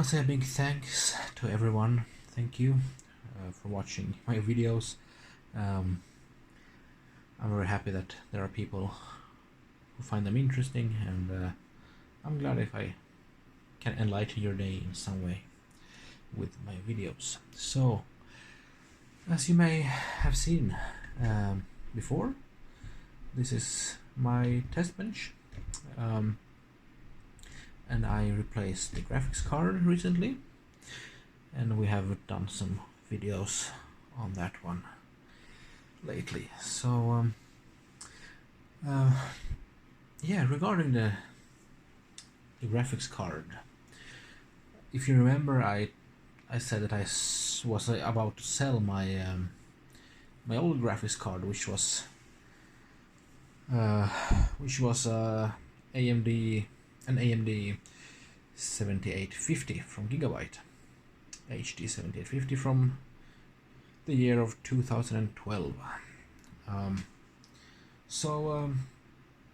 want to say a big thanks to everyone. Thank you for watching my videos. I'm very happy that there are people who find them interesting, and I'm glad if I can enlighten your day in some way with my videos. So, as you may have seen before, this is my test bench. And I replaced the graphics card recently, and we have done some videos on that one lately. So yeah, regarding the graphics card, if you remember, I said that I was about to sell my my old graphics card, which was an AMD 7850 from Gigabyte, HD 7850 from the year of 2012.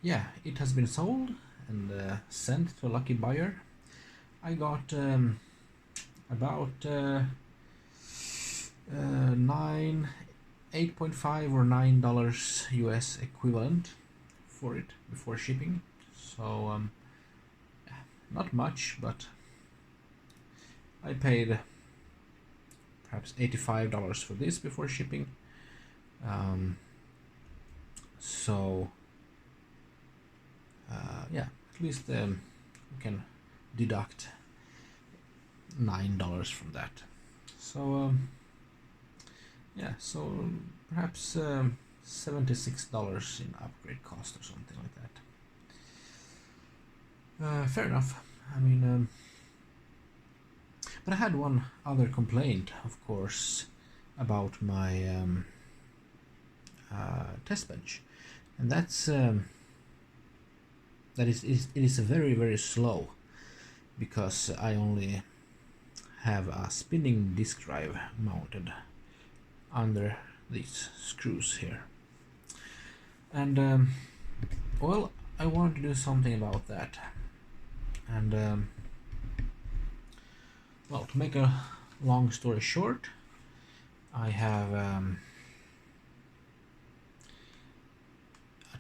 Yeah, it has been sold and sent to a lucky buyer. I got about 8.5 or $9 US equivalent for it before shipping. So not much, but I paid perhaps $85 for this before shipping. Yeah, at least we can deduct $9 from that. So yeah, so perhaps $76 in upgrade cost or something like that. Fair enough. I mean, but I had one other complaint, of course, about my test bench, and that's that it is very, very slow, because I only have a spinning disk drive mounted under these screws here, and well, I wanted to do something about that. And well, to make a long story short, I have a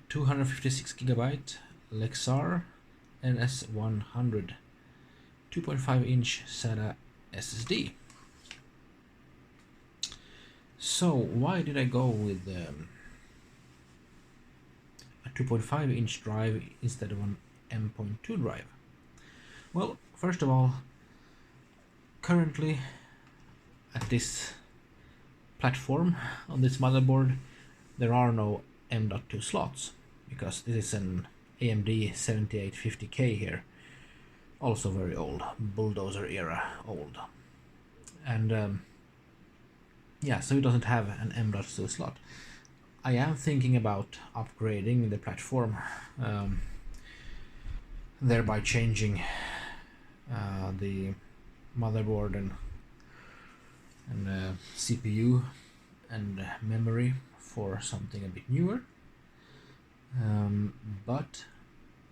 256 gigabyte Lexar NS100 2.5-inch SATA SSD. So why did I go with a 2.5-inch drive instead of an M.2 drive? Well, first of all, currently at this platform on this motherboard there are no M.2 slots, because this is an AMD 7850K here, also very old, bulldozer era old, and yeah, so it doesn't have an M.2 slot. I am thinking about upgrading the platform, thereby changing the motherboard and CPU and memory for something a bit newer, but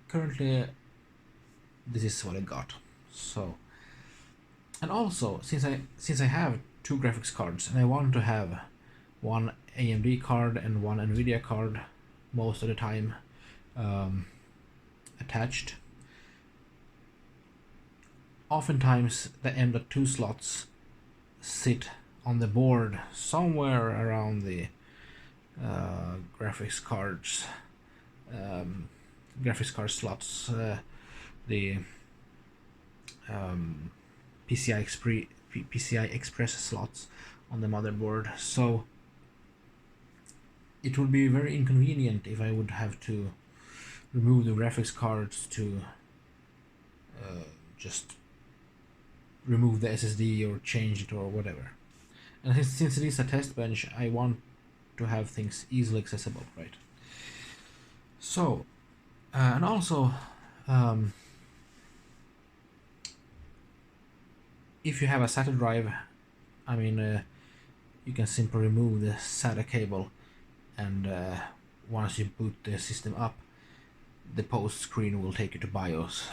currently this is what I got. So, and also, since I have two graphics cards and I want to have one AMD card and one NVIDIA card most of the time attached, oftentimes the M.2 slots sit on the board somewhere around the graphics card slots, the PCI Express slots on the motherboard. So it would be very inconvenient if I would have to remove the graphics cards to just remove the SSD or change it or whatever. And since it is a test bench, I want to have things easily accessible, right? So, and also, if you have a SATA drive, I mean, you can simply remove the SATA cable, and once you boot the system up, the post screen will take you to BIOS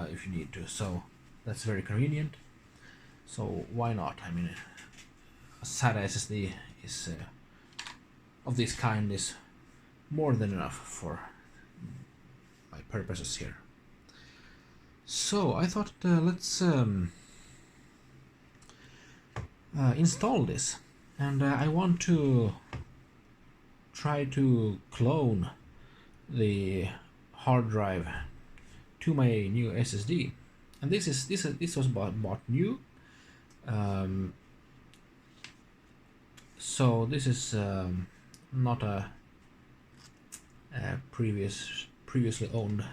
if you need to. So that's very convenient. So why not? I mean, a SATA SSD is of this kind is more than enough for my purposes here. So I thought let's install this, and I want to try to clone the hard drive to my new SSD, and this was bought new. So this is not a previously pre-owned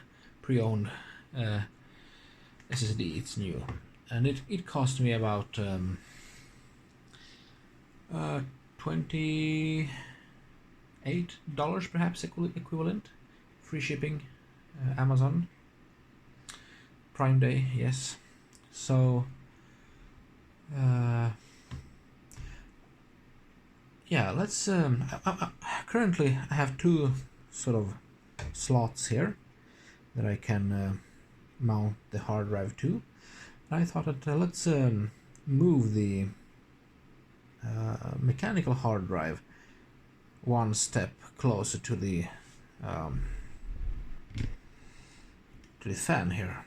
SSD. It's new, and it cost me about $28 perhaps equivalent, free shipping, Amazon Prime Day, yes. So yeah, let's currently I have two sort of slots here that I can mount the hard drive to. I thought that let's move the mechanical hard drive one step closer to the fan here,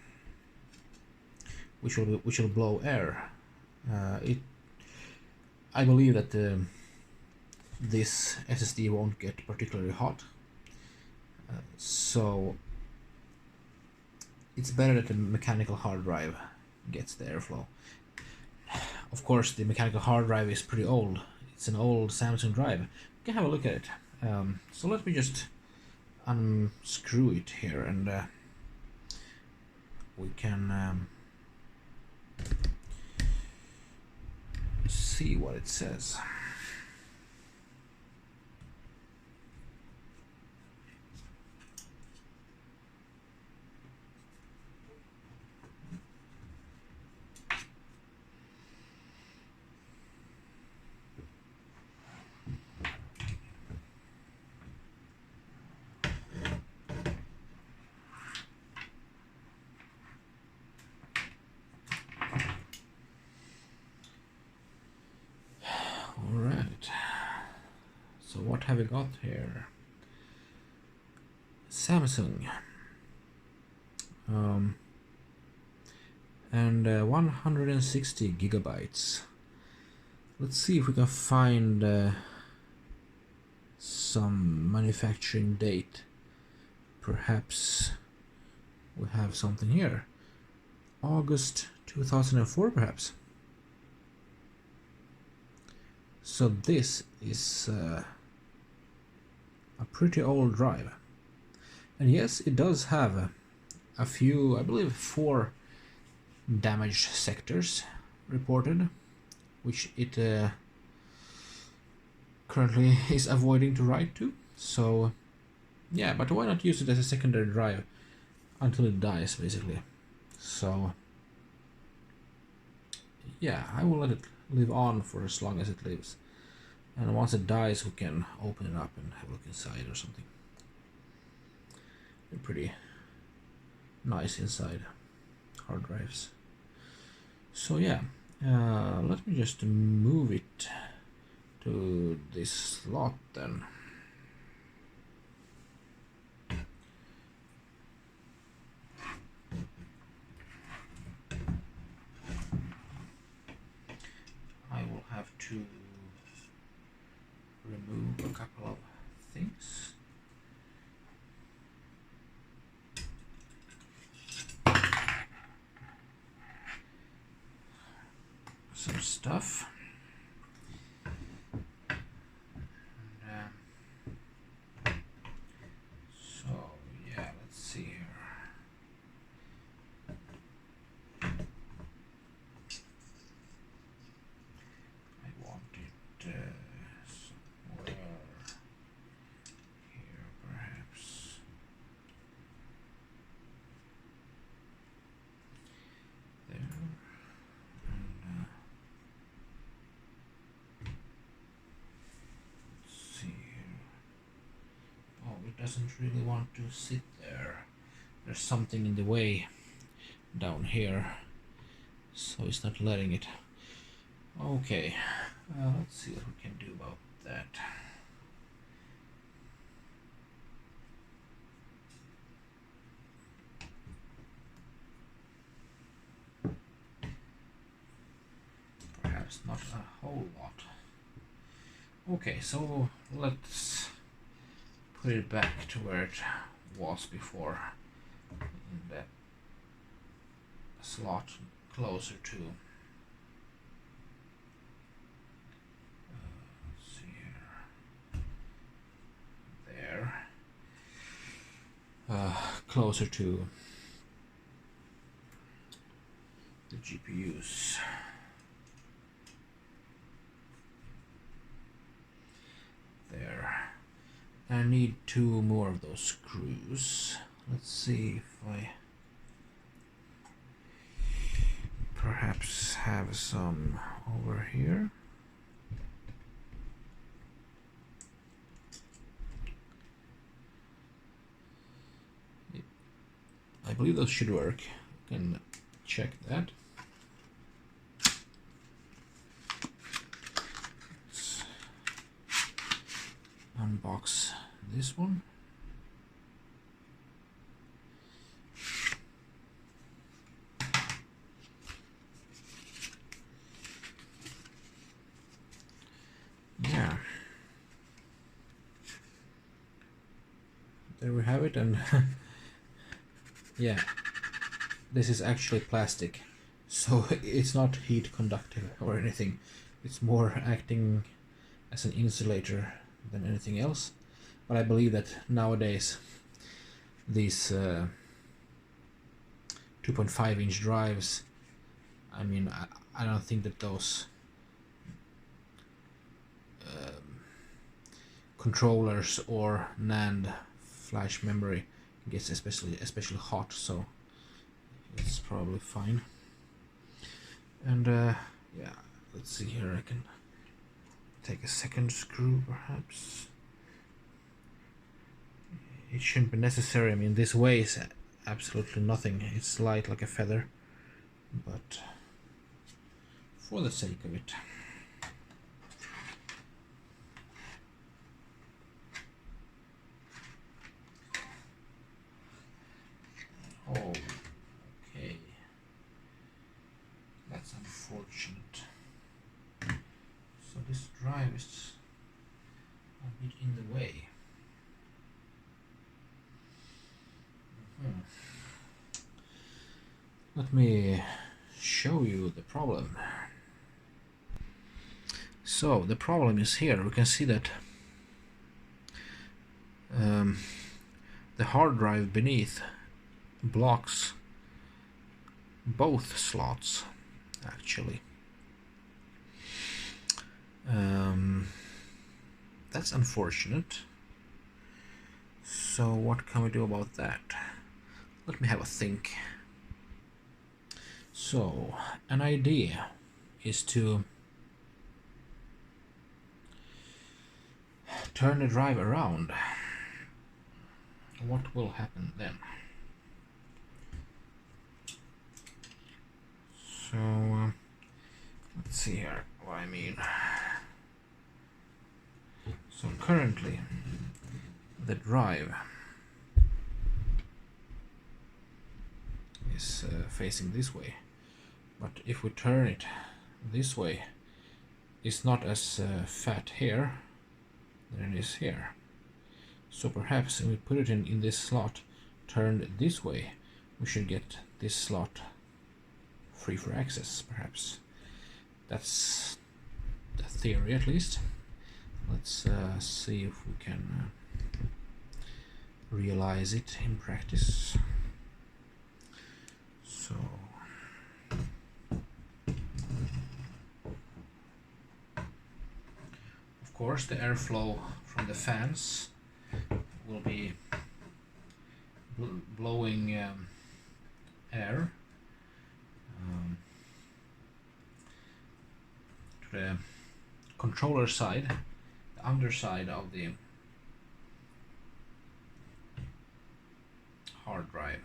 which will blow air. I believe that this SSD won't get particularly hot, so it's better that the mechanical hard drive gets the airflow. Of course, the mechanical hard drive is pretty old. It's an old Samsung drive. You can have a look at it. So let me just unscrew it here, and we can see what it says. Alright, so what have we got here? Samsung, and 160 gigabytes. Let's see if we can find some manufacturing date. Perhaps we have something here. August 2004 perhaps. So this is a pretty old drive, and yes, it does have a few, I believe 4 damaged sectors reported, which it currently is avoiding to write to. So yeah, but why not use it as a secondary drive until it dies, basically. So yeah, I will let it live on for as long as it lives, and once it dies we can open it up and have a look inside or something. They're pretty nice inside, hard drives. So yeah, let me just move it to this slot then. I will have to remove a couple of things. Some stuff. And, so yeah, let's see here. Somewhere here, perhaps. There. And, let's see here. Oh, it doesn't really want to sit there. There's something in the way down here, so it's not letting it. Okay, let's see what we can do about that. Perhaps not a whole lot. Okay, so let's put it back to where it was before, in the slot closer to let's see here, there, closer to the GPUs. There. I need 2 more of those screws. Let's see if I perhaps have some over here. I believe those should work. You can check that. Let's unbox this one. Yeah. There we have it, and yeah, this is actually plastic, so it's not heat conductive or anything. It's more acting as an insulator than anything else. But I believe that nowadays these 2.5-inch drives, I mean, I don't think that those controllers or NAND flash memory gets especially hot, so it's probably fine. And yeah, let's see here, I can take a second screw perhaps. It shouldn't be necessary. I mean, this weighs absolutely nothing. It's light like a feather, but for the sake of it. Oh, okay. That's unfortunate. So this drive is a bit in the way. Let me show you the problem. So the problem is here. We can see that the hard drive beneath blocks both slots, actually. That's unfortunate. So what can we do about that? Let me have a think. So an idea is to turn the drive around. What will happen then? So let's see here what I mean. So currently the drive is facing this way, but if we turn it this way, it's not as fat here than it is here. So perhaps if we put it in this slot turned this way, we should get this slot free for access, perhaps. That's the theory, at least. Let's see if we can realize it in practice. So of course the airflow from the fans will be blowing air to the controller side, the underside of the hard drive.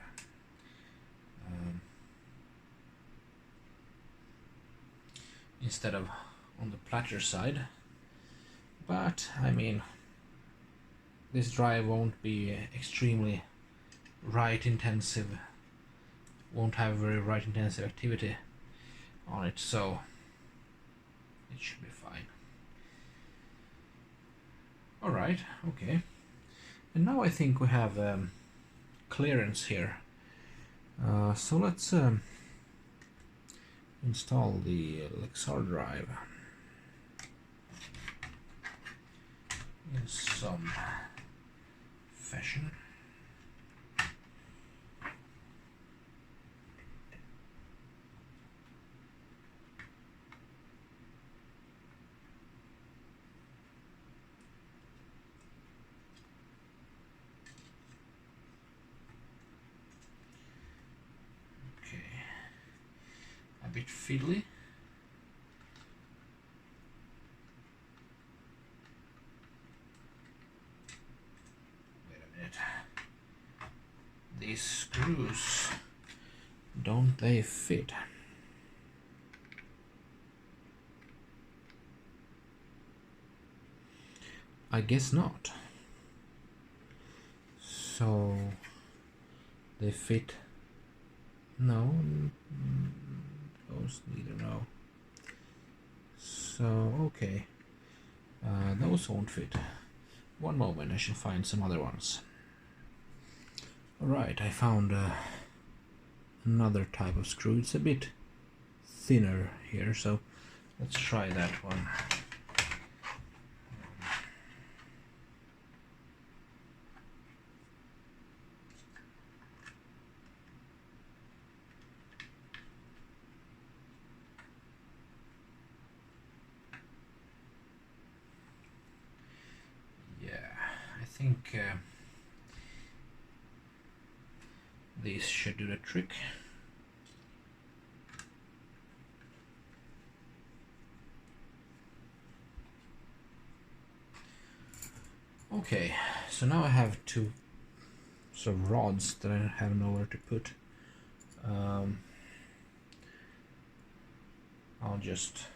instead of on the platter side. But I mean, this drive won't be extremely write intensive, won't have very write intensive activity on it, so it should be fine. Alright, okay. And now I think we have clearance here. So let's install the Lexar drive in some fashion. A bit fiddly. Wait a minute. These screws, don't they fit? I guess not. So they fit. No. Those neither, no. So okay, those won't fit. One moment, I should find some other ones. Alright, I found another type of screw. It's a bit thinner here, so let's try that one. I think these should do the trick. Okay, so now I have two sort of rods that I have nowhere to put. I'll just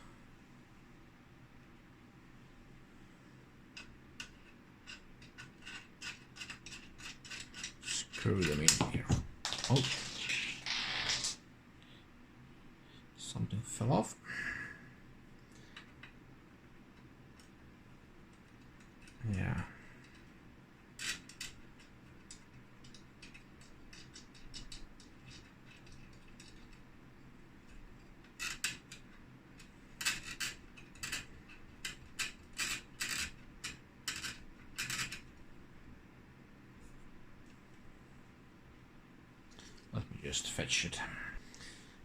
screw them in here. Oh, something fell off. Yeah. Let me just fetch it.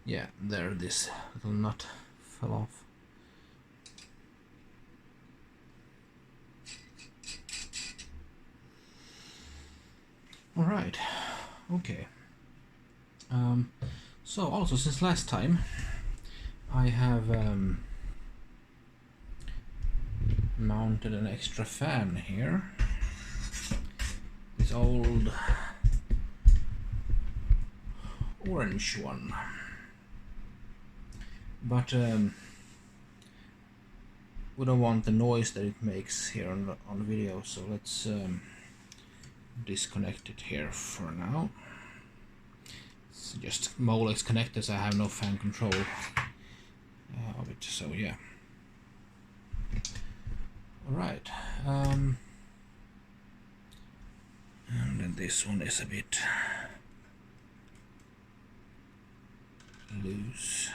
Yeah, there this little nut fell off. All right, okay. So also since last time, I have mounted an extra fan here. This old orange one, but we don't want the noise that it makes here on the video, so let's disconnect it here for now. It's just Molex connectors. I have no fan control of it, so yeah. Alright, and then this one is a bit loose.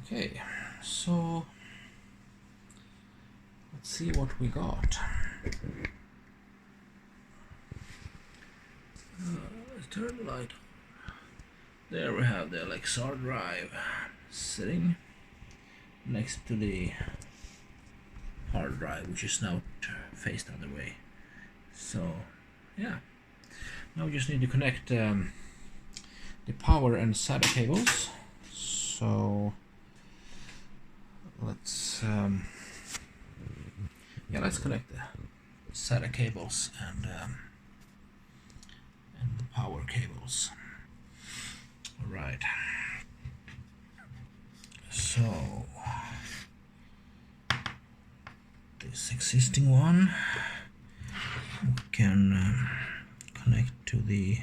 Okay, so let's see what we got. Let's turn the light on. There we have the Lexar drive sitting next to the hard drive, which is now faced the other way. So yeah, now we just need to connect the power and SATA cables. So let's let's connect the SATA cables and the power cables. All right. So this existing one we can connect to the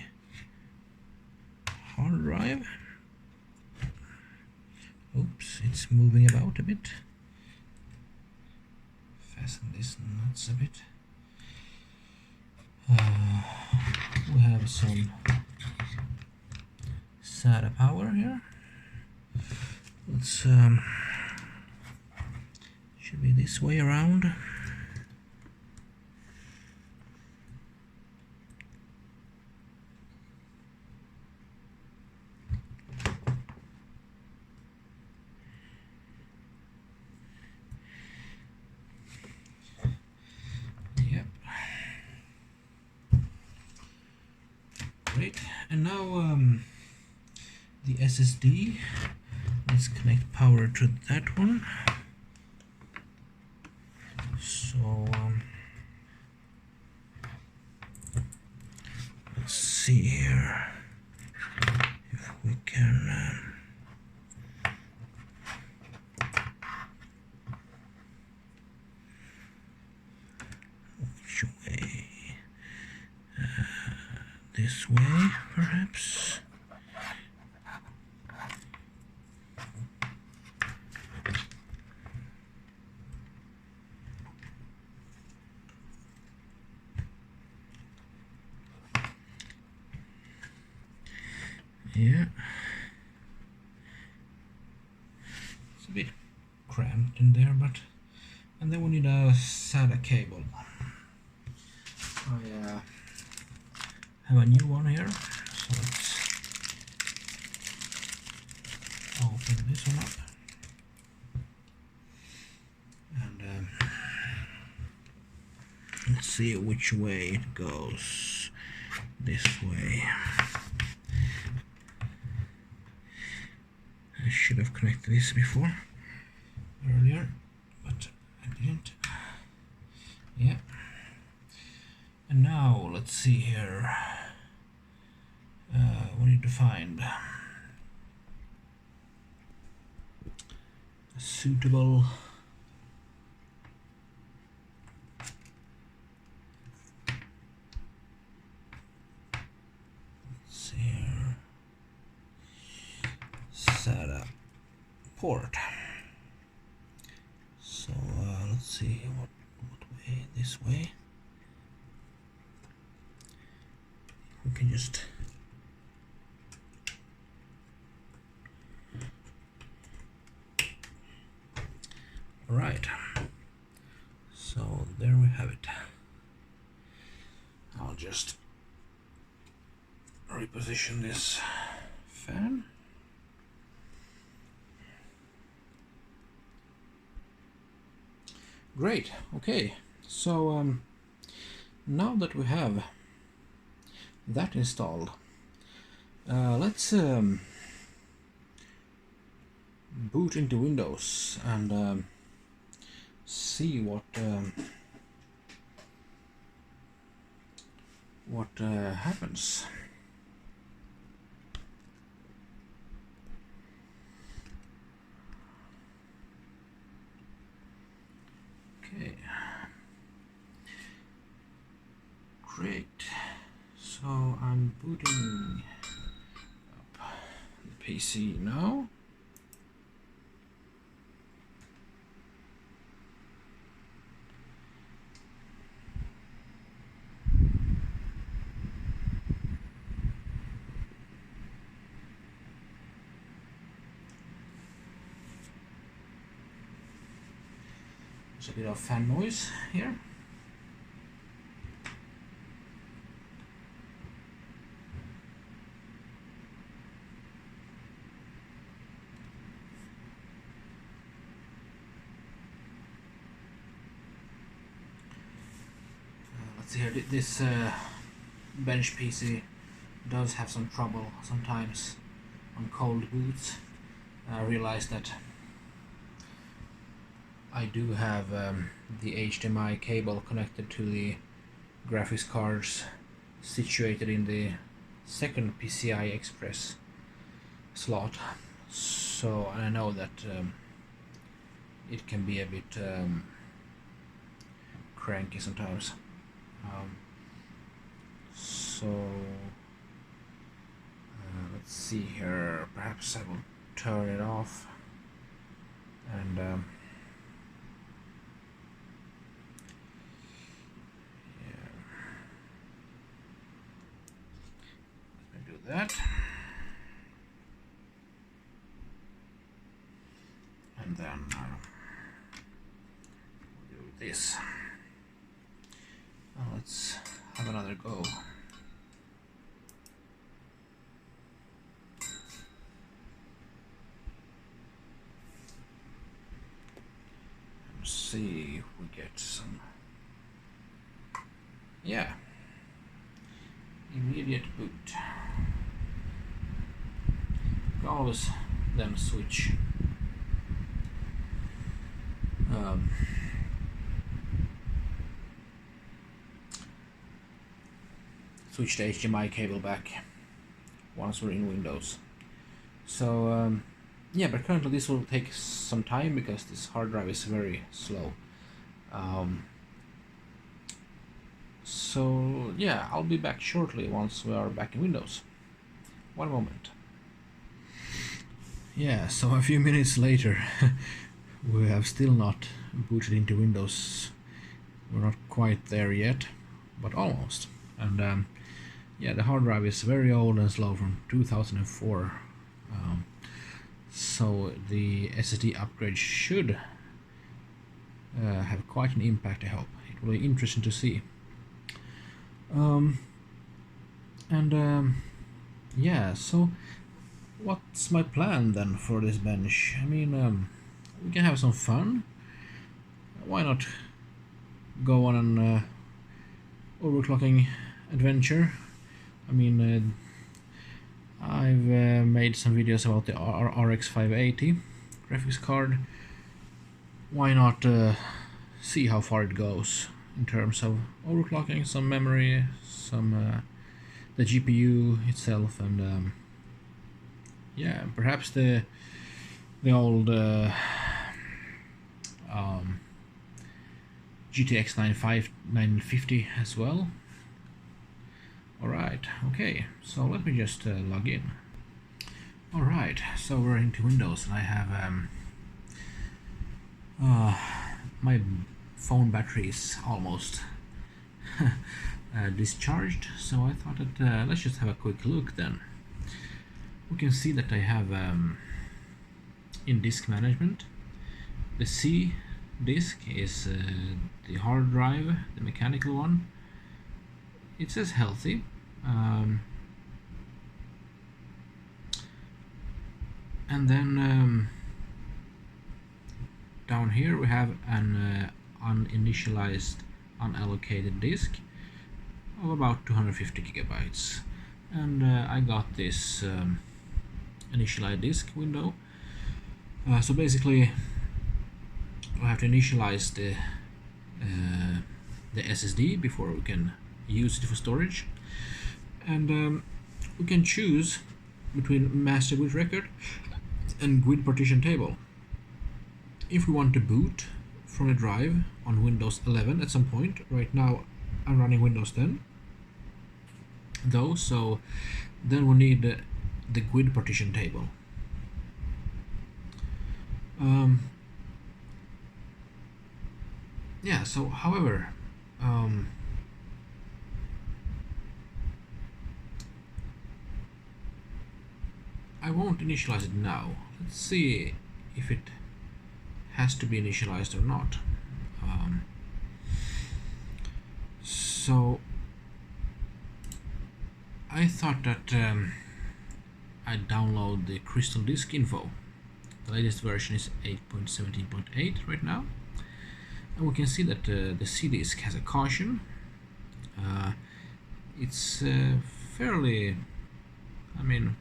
hard drive. Oops, it's moving about a bit. Fasten these nuts a bit. We have some SATA power here. Let's should be this way around. Great, and now the SSD, let's connect power to that one. So let's see here if we can which way? This way, perhaps. Yeah, it's a bit cramped in there, but and then we need a SATA cable. I have a new one here, so let's open this one up and let's see which way it goes. This way. I should have connected this before, earlier, but I didn't. Yeah. And now let's see here. We need to find a suitable SATA port. So let's see what way. This way. We can just right. So there we have it. I'll just reposition this fan. Great. Okay. So now that we have that installed, let's boot into Windows and see what happens. Okay. Great. So I'm booting up the PC now. There's a bit of fan noise here. Let's see here. This bench PC does have some trouble sometimes on cold boots. I realized that I do have the HDMI cable connected to the graphics cards situated in the second PCI Express slot. So I know that it can be a bit cranky sometimes. So let's see here, perhaps I will turn it off and yeah, let me do that. And then we'll do this. Now let's have another go. Let's see if we get some. Yeah. Immediate boot. You can always then switch switch the HDMI cable back once we're in Windows. So yeah, but currently this will take some time because this hard drive is very slow. So yeah, I'll be back shortly once we are back in Windows. One moment. Yeah, so a few minutes later we have still not booted into Windows. We're not quite there yet, but almost. And yeah, the hard drive is very old and slow, from 2004. So the SSD upgrade should have quite an impact, I hope. It will be interesting to see. Yeah, so what's my plan then for this bench? I mean, we can have some fun. Why not go on an overclocking adventure? I mean, I've made some videos about the RX 580 graphics card. Why not see how far it goes in terms of overclocking, some memory, some the GPU itself, and yeah, perhaps the old GTX 950 as well. Alright, okay, so let me just log in. Alright, so we're into Windows, and I have my phone battery is almost discharged, so I thought that let's just have a quick look then. We can see that I have in disk management, the C disk is the hard drive, the mechanical one. It says healthy. And then down here we have an uninitialized unallocated disk of about 250 gigabytes, and I got this initialize disk window. So basically we have to initialize the SSD before we can use it for storage, and we can choose between master boot record and GUID partition table. If we want to boot from a drive on Windows 11 at some point, right now I'm running Windows 10 though, so then we need the GUID partition table. Yeah, so however, I won't initialize it now. Let's see if it has to be initialized or not. So I thought that I'd download the Crystal Disk Info. The latest version is 8.17.8 right now, and we can see that the C disk has a caution. It's fairly, I mean,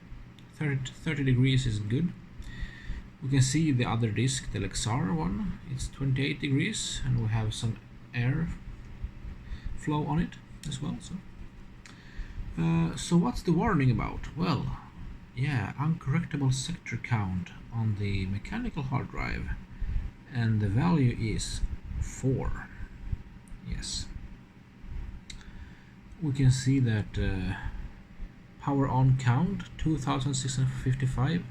30 degrees is good. We can see the other disk, the Lexar one, it's 28 degrees, and we have some air flow on it as well. So what's the warning about? Well, yeah, uncorrectable sector count on the mechanical hard drive and the value is 4. Yes, we can see that power on count 2655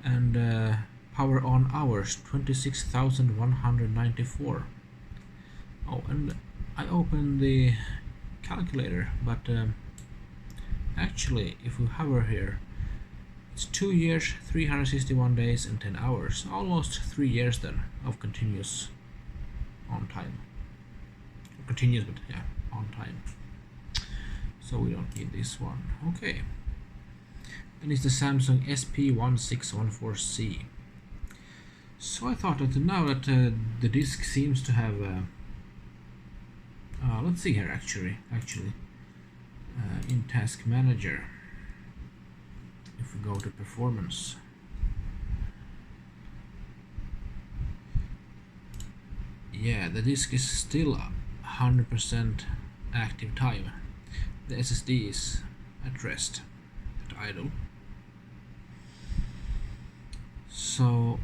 and power on hours 26,194. Oh, and I opened the calculator, but actually if we hover here, it's 2 years, 361 days and 10 hours, almost 3 years then of continuous on time. Continuous, but yeah, on time. So we don't need this one. Okay. Then it's the Samsung SP1614C. So I thought that now that the disk seems to have let's see here actually in Task Manager, if we go to performance, yeah, the disk is still 100% active time. The SSD is at rest, at idle. So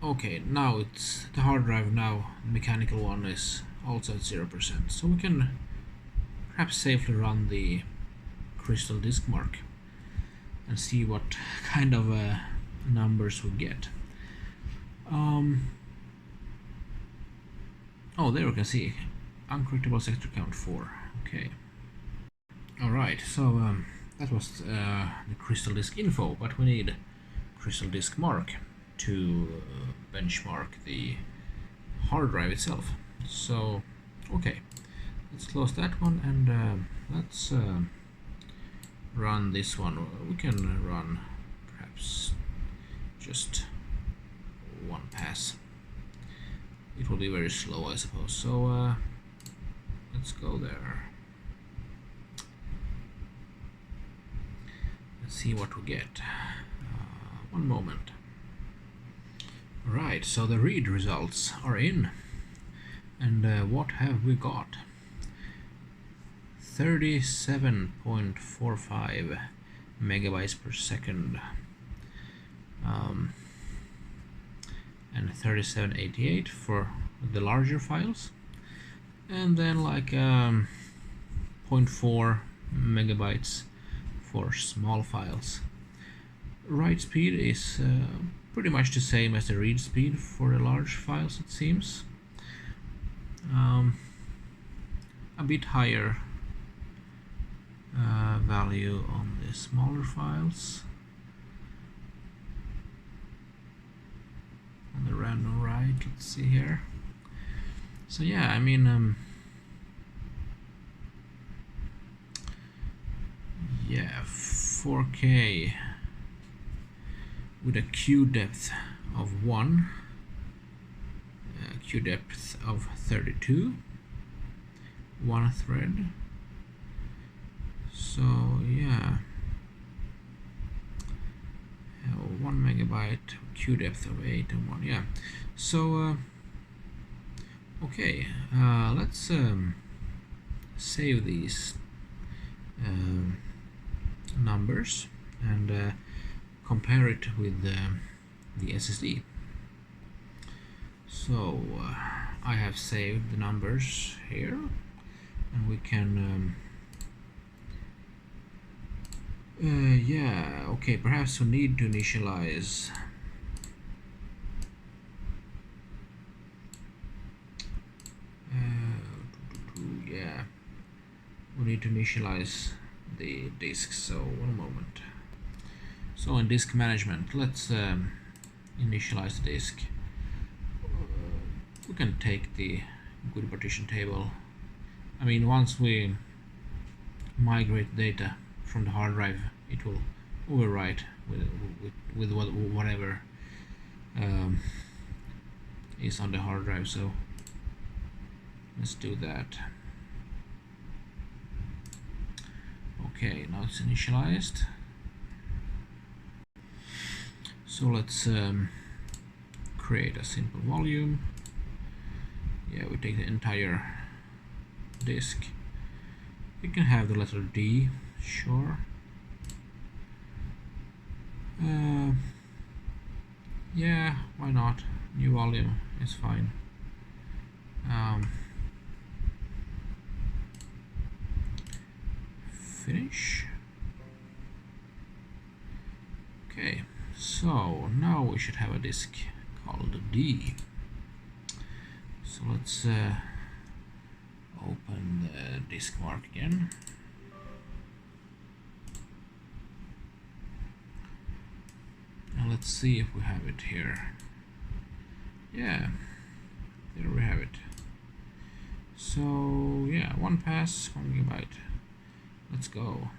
okay, now it's the hard drive now, the mechanical one is also at 0%, so we can perhaps safely run the crystal disk mark and see what kind of numbers we get. Oh, there we can see uncorrectable sector count 4. Okay. Alright, so that was the crystal disk info, but we need crystal disk mark to benchmark the hard drive itself. So okay, let's close that one and let's run this one. We can run perhaps just one pass. It will be very slow, I suppose. So let's go there. Let's see what we get. One moment. Right, so the read results are in. And what have we got? 37.45 megabytes per second. And 3788 for the larger files. And then like 0.4 megabytes for small files. Write speed is pretty much the same as the read speed for the large files, it seems. A bit higher value on the smaller files. On the random write, let's see here. So yeah, I mean, yeah, 4K with a queue depth of 1, queue depth of 32, one thread. So yeah, 1 megabyte, queue depth of 8 and 1. Yeah. So okay, let's save these numbers and compare it with the SSD. So I have saved the numbers here, and we can yeah, okay, perhaps we need to initialize yeah, we need to initialize the disk. So one moment. So in disk management, let's initialize the disk. We can take the good partition table. I mean, once we migrate data from the hard drive, it will overwrite with whatever is on the hard drive. So let's do that. Okay, now it's initialized. So let's create a simple volume. Yeah, we take the entire disk. We can have the letter D, sure. Yeah, why not? New volume is fine. Finish. Okay, so now we should have a disk called D. So let's open the disk mark again. And let's see if we have it here. Yeah, there we have it. So yeah, 1 pass, 1 gigabyte. Let's go.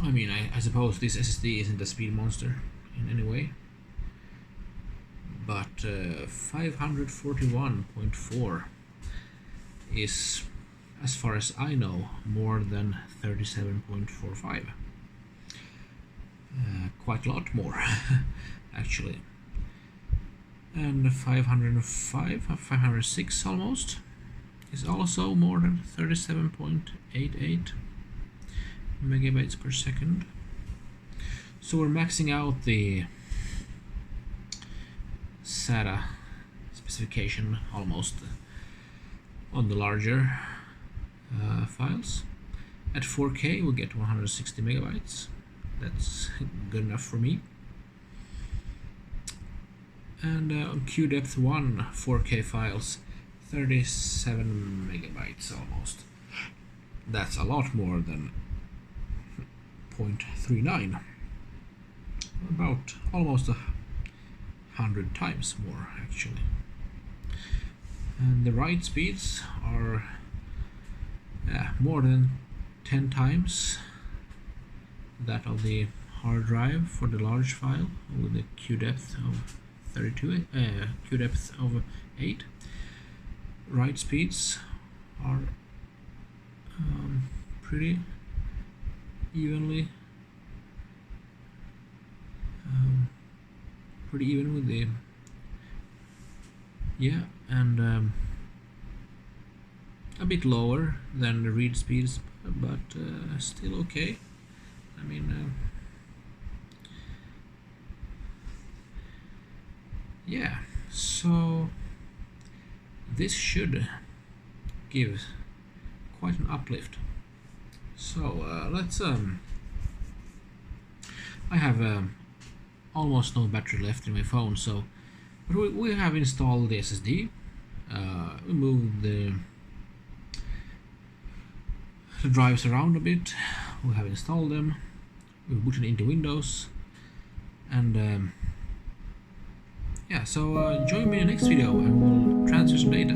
I mean, I suppose this SSD isn't a speed monster in any way, but 541.4 is, as far as I know, more than 37.45. Quite a lot more, actually. And 506 almost is also more than 37.88 megabytes per second. So we're maxing out the SATA specification almost on the larger files. At 4K we get 160 megabytes. That's good enough for me. And on QDepth 1 4K files, 37 megabytes almost. That's a lot more than 0.39. About almost 100 times more actually. And the write speeds are more than 10 times that of the hard drive for the large file with the QDepth of 32, QDepth of 8. Write speeds are pretty evenly pretty even with the and a bit lower than the read speeds, but still okay. I mean, yeah, so this should give quite an uplift. So let's I have almost no battery left in my phone, so but we have installed the SSD. We moved the drives around a bit. We have installed them. We booted into Windows, and yeah. So join me in the next video, and we'll transfer some data.